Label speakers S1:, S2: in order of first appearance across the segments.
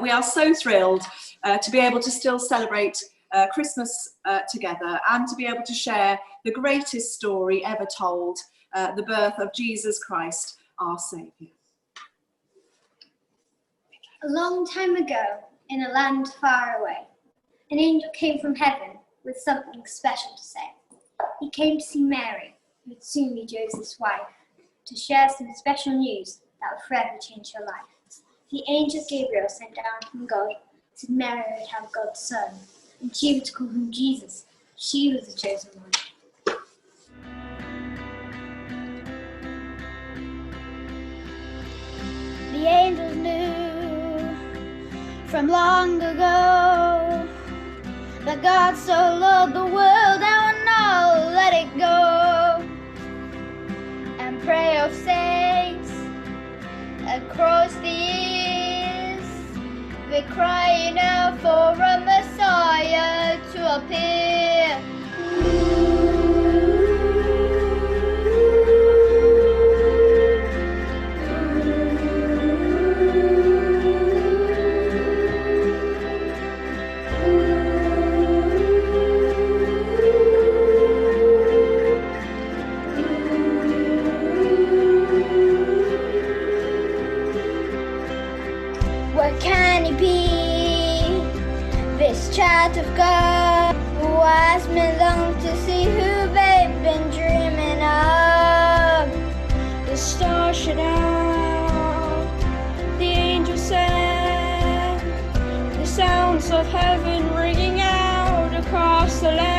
S1: We are so thrilled to be able to still celebrate Christmas together and to be able to share the greatest story ever told, the birth of Jesus Christ, our Saviour.
S2: A long time ago, in a land far away, an angel came from heaven with something special to say. He came to see Mary, who would soon be Joseph's wife, to share some special news that would forever change her life. The angel Gabriel, sent down from God, said Mary would have God's son, and she was to call him Jesus. She was the chosen one.
S3: The angels knew from long ago that God so loved the world and would not let it go. And pray of saints across the years, we're crying out for a Messiah to appear. What can it be, this child of God, who has been long to see who they've been dreaming of? The stars shine out, the angels sang, the sounds of heaven ringing out across the land.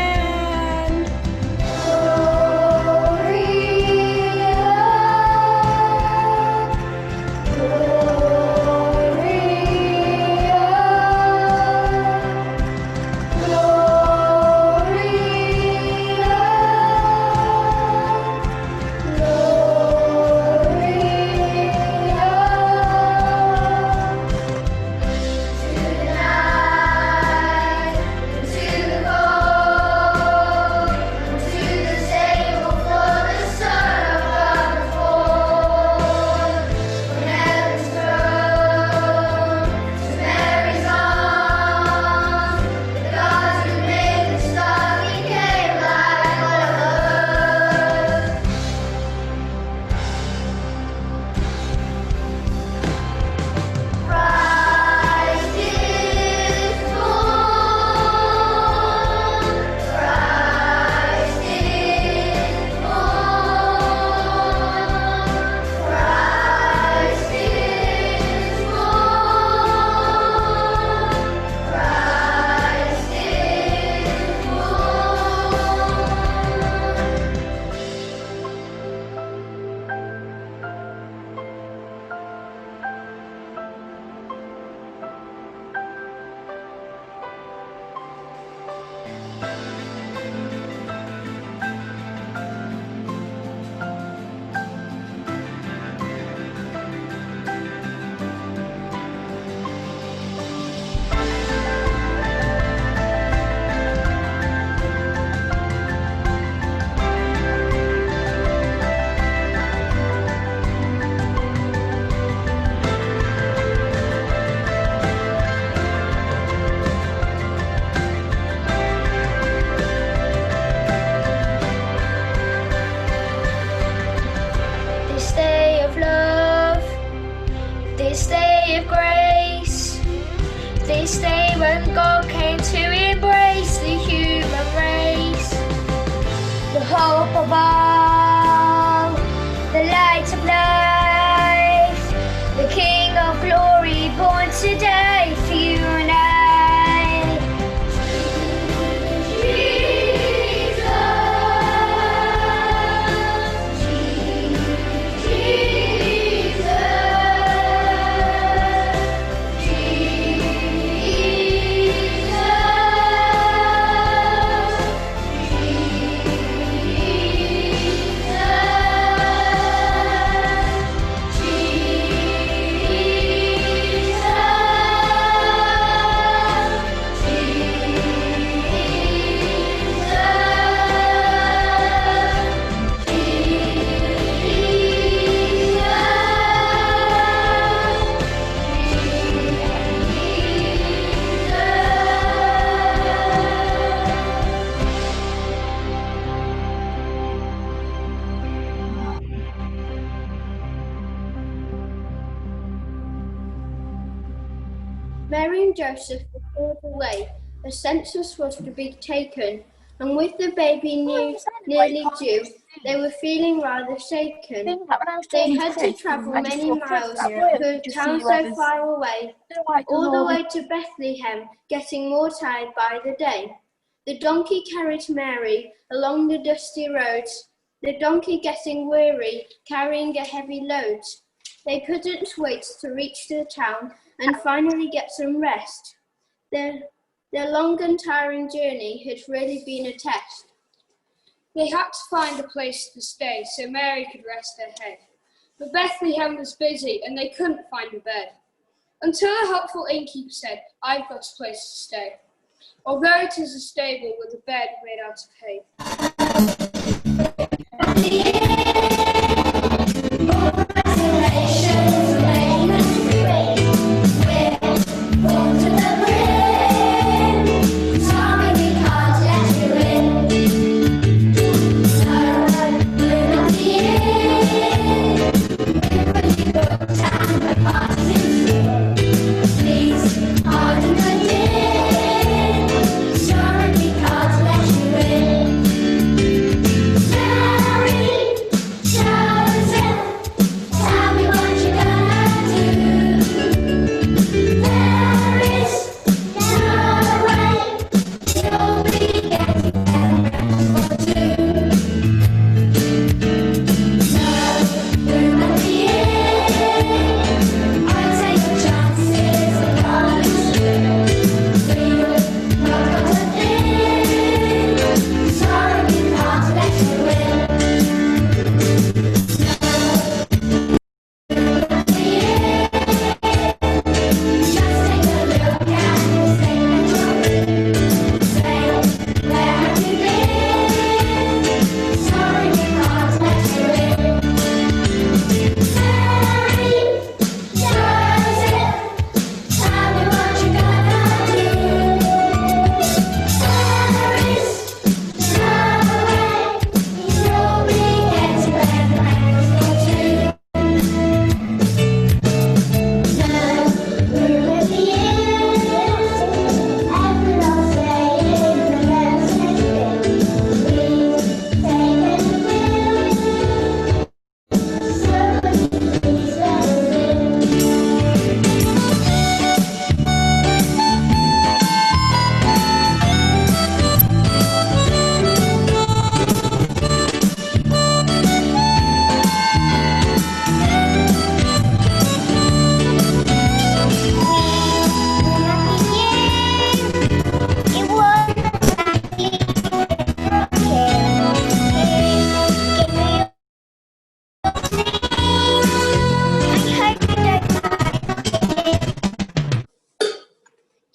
S3: This day of grace, this day when God came to embrace the human race, the hope of all, the light of life, the King of glory born today for you and I.
S4: Mary and Joseph were called away. A census was to be taken, and with the baby nearly due, they were feeling rather shaken. They had to travel many miles to a town so far away, all the way to Bethlehem, getting more tired by the day. The donkey carried Mary along the dusty roads, the donkey getting weary, carrying a heavy load. They couldn't wait to reach the town and finally get some rest. Their long and tiring journey had really been a test.
S3: They had to find a place to stay so Mary could rest her head. But Bethlehem was busy and they couldn't find a bed. Until a helpful innkeeper said, "I've got a place to stay," although it is a stable with a bed made out of hay.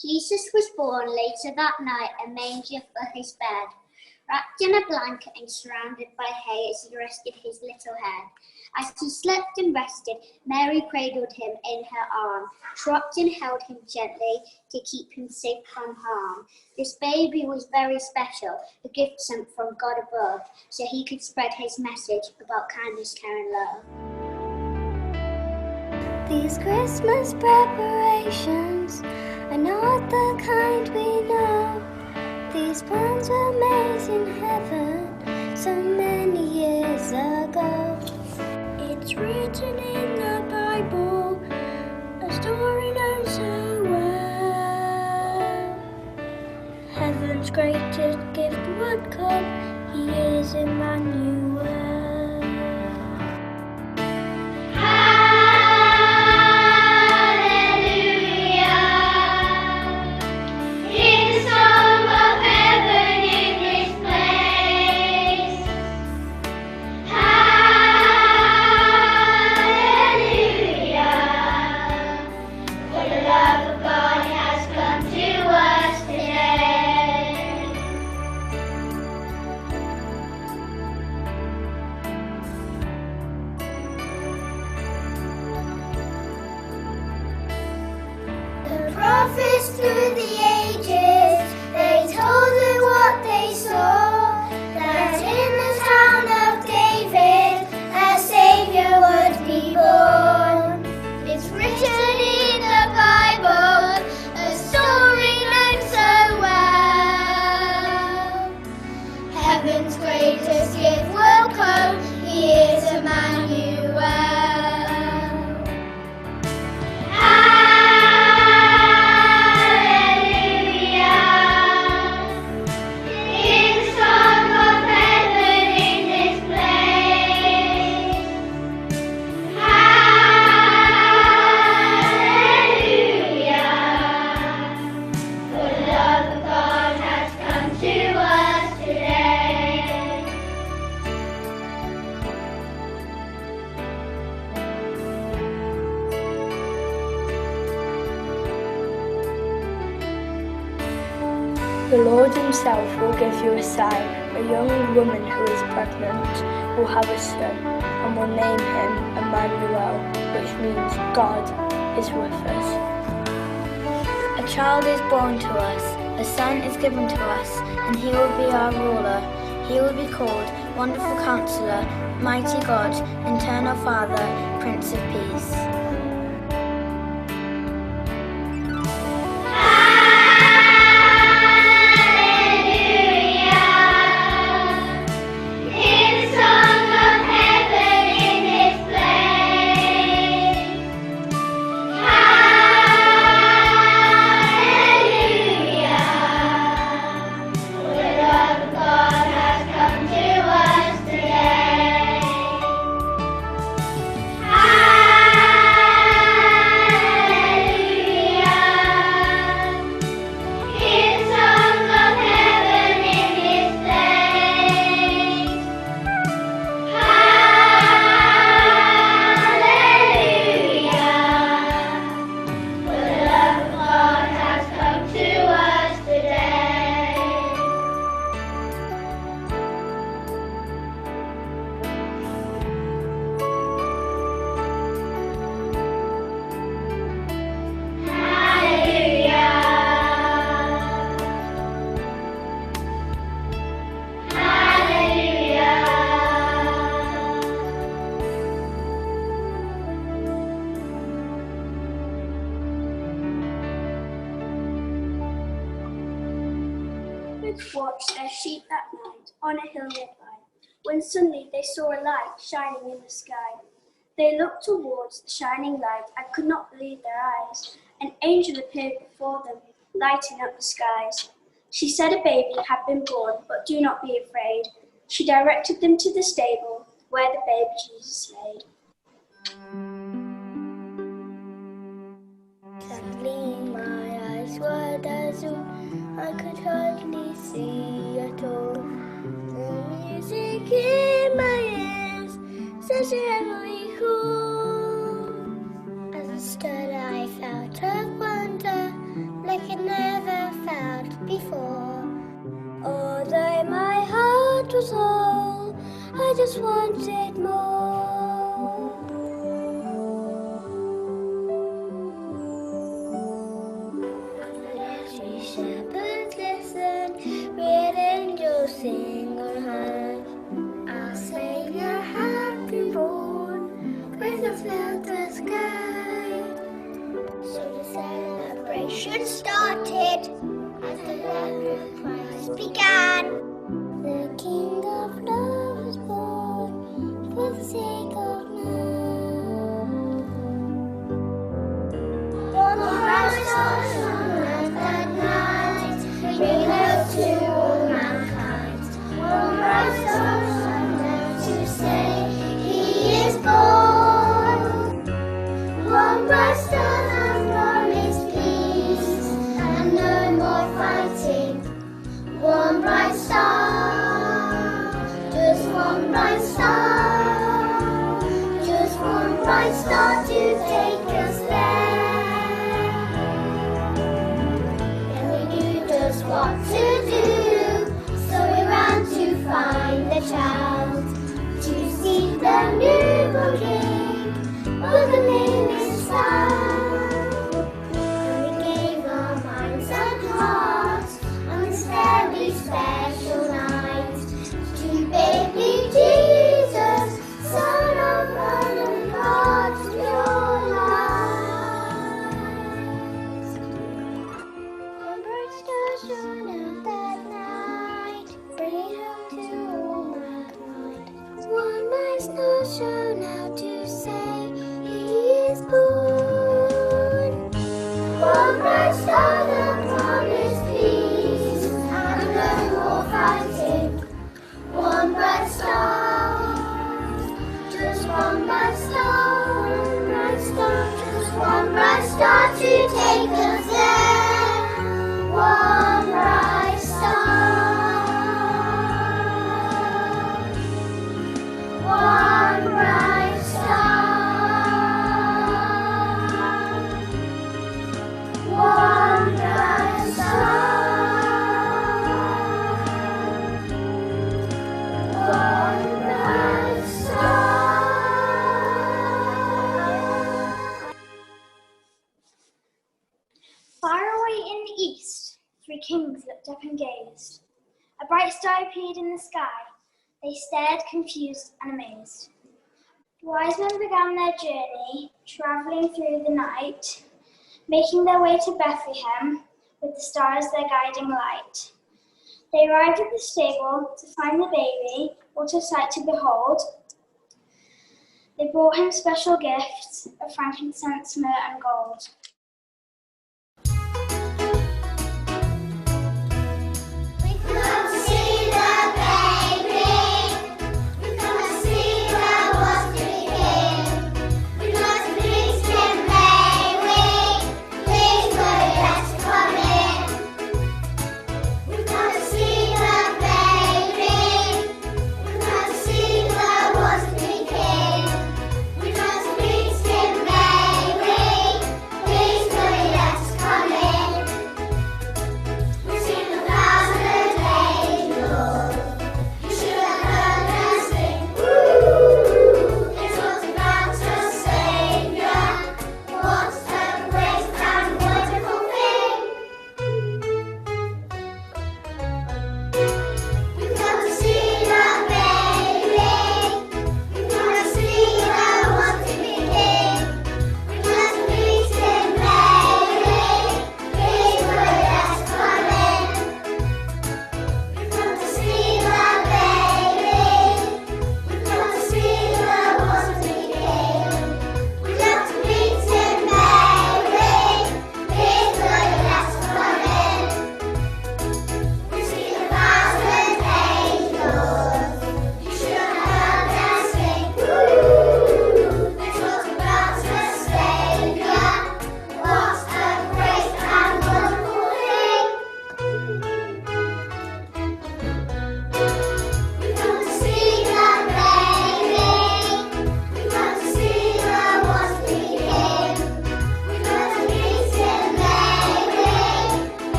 S2: Jesus was born later that night, a manger for his bed, wrapped in a blanket and surrounded by hay as he rested his little head. As he slept and rested, Mary cradled him in her arm, rocked and held him gently to keep him safe from harm. This baby was very special, a gift sent from God above, so he could spread his message about kindness, care and love.
S5: These Christmas preparations are not the kind we know. These plans were made in heaven so many years ago. It's written in the Bible, a story known so well. Heaven's greatest gift would come, he is Emmanuel.
S2: Prophets through the ages, they told her what they saw, that in the town of David a Saviour would be born. It's written in the Bible,
S6: The Lord himself will give you a sign. A young woman who is pregnant will have a son and will name him Emmanuel, which means God is with us.
S3: A child is born to us, a son is given to us, and he will be our ruler. He will be called Wonderful Counselor, Mighty God, Eternal Father, Prince of Peace.
S2: Watched their sheep that night on a hill nearby, when suddenly they saw a light shining in the sky. They looked towards the shining light and could not believe their eyes. An angel appeared before them, lighting up the skies. She said a baby had been born, but do not be afraid. She directed them to the stable where the baby Jesus laid.
S5: Suddenly my eyes were dazzled, I could hardly see at all. The music in my ears, such a heavenly call. As I stood I felt a wonder, like I never felt before. Although my heart was whole, I just wanted more. Shepherds listen, weird angels sing on high. Our Savior had been born, praises filled the sky. So the celebration started, as the love of Christ began. The King of Love was born, for the sake of man. One bright star shone out that night, bringing hope to all mankind. One bright star shone out to say, He is born. One bright star that promised peace, and no more fighting. One bright star, just one bright star, just one bright star to take us there. What to do, so we ran to find the child, to see the newborn King, with the name inside. And we gave our minds and hearts on this very special night to baby Jesus, Son of God and God's pure light. One bright star shone out that night, bringing hope to all mankind. One bright star shone out to say, He is born. One bright star that promised peace, and no more fighting. One bright star, just one bright star, just one bright star to take us there. One bright star, one bright star, one bright star.
S2: bright star appeared in the sky. They stared, confused and amazed. The wise men began their journey, travelling through the night, making their way to Bethlehem with the star as their guiding light. They arrived at the stable to find the baby, what a sight to behold. They brought him special gifts of frankincense, myrrh and gold.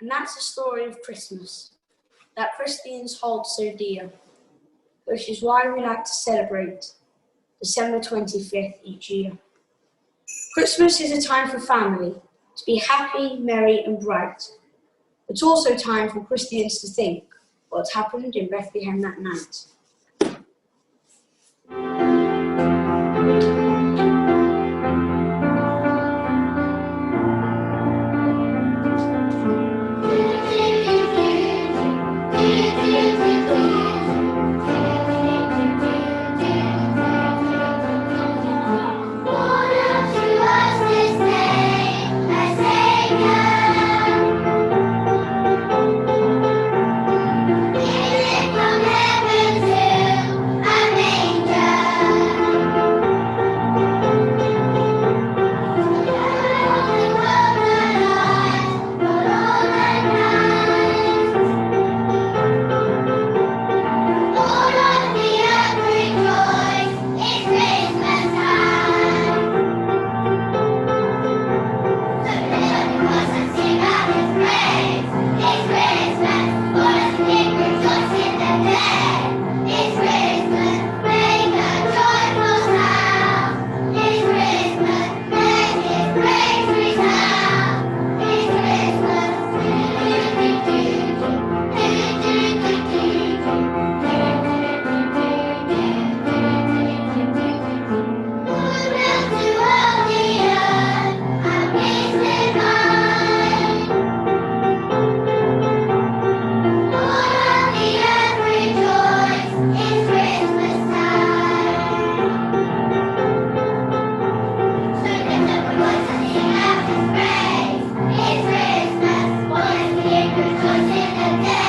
S7: And that's the story of Christmas, that Christians hold so dear, which is why we like to celebrate December 25th each year. Christmas is a time for family, to be happy, merry and bright. It's also time for Christians to think what happened in Bethlehem that night.
S5: It's Christmas, boys and girls in the day.